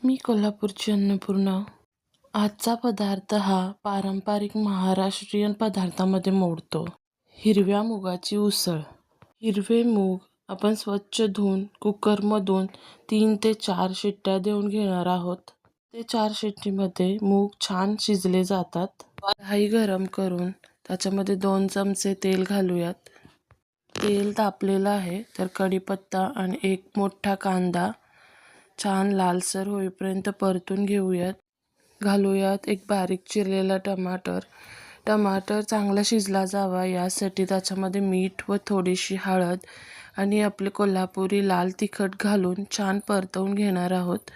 मी कोल्हापूरची अन्नपूर्णा. आजचा पदार्थ हा पारंपरिक महाराष्ट्रीयन पदार्थामध्ये मोडतो. हिरव्या मुगाची उसळ. हिरवे मूग आपण स्वच्छ धुवून कुकरमधून 3 ते 4 शिट्ट्या देऊन घेणार आहोत. ते 4 शिट्टीमध्ये मूग छान शिजले जातात. कढई गरम करून त्याच्यामध्ये 2 चमचे तेल घालूयात. तेल तापलेलं आहे तर कढीपत्ता आणि एक मोठा कांदा छान लालसर होईपर्यंत परतून घेऊयात. घालूयात एक बारीक चिरलेला टमाटर चांगला शिजला जावा यासाठी त्याच्यामध्ये मीठ व थोडीशी हळद आणि आपले कोल्हापुरी लाल तिखट घालून छान परतवून घेणार आहोत.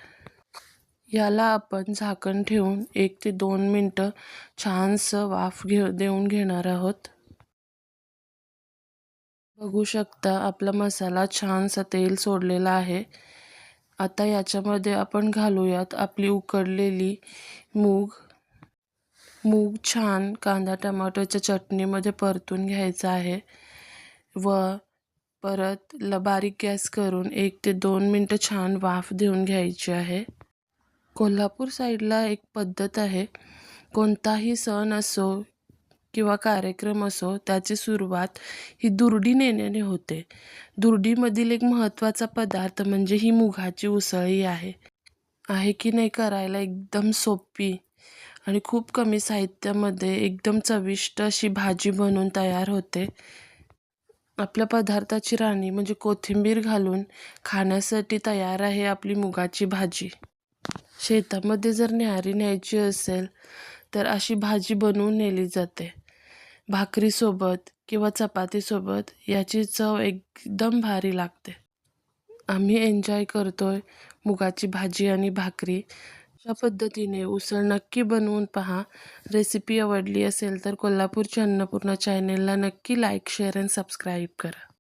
याला आपण झाकण ठेवून 1 ते 2 मिनटं छानसं वाफ देऊन घेणार आहोत. बघू शकता आपला मसाला छानसा तेल सोडलेला आहे. आता याच्यामध्ये आपण घालूयात आपली उकडलेली मूग छान कांदा टमाटोच्या चटणीमध्ये परतून घ्यायचा आहे व परत बारीक गॅस करून 1 ते 2 मिनटं छान वाफ देऊन घ्यायची आहे. कोल्हापूर साईडला एक पद्धत आहे, कोणताही सण असो किंवा कार्यक्रम असो त्याची सुरुवात ही दुर्डी नेण्याने होते. दुर्डीमधील एक महत्त्वाचा पदार्थ म्हणजे ही मुगाची उसळी आहे की नाही करायला एकदम सोपी आणि खूप कमी साहित्यामध्ये एकदम चविष्ट अशी भाजी बनवून तयार होते. आपल्या पदार्थाची राणी म्हणजे कोथिंबीर घालून खाण्यासाठी तयार आहे आपली मुगाची भाजी. शेतामध्ये जर न्याहारी न्यायची असेल तर अशी भाजी बनवून नेली जाते. भाकरीसोबत किंवा चपातीसोबत याची चव एकदम भारी लागते. आम्ही एन्जॉय करतोय मुगाची भाजी आणि भाकरी. अशा पद्धतीने उसळ नक्की बनवून पहा. रेसिपी आवडली असेल तर कोल्हापूरची अन्नपूर्णा चॅनेलला नक्की लाईक, शेअर आणि सबस्क्राईब करा.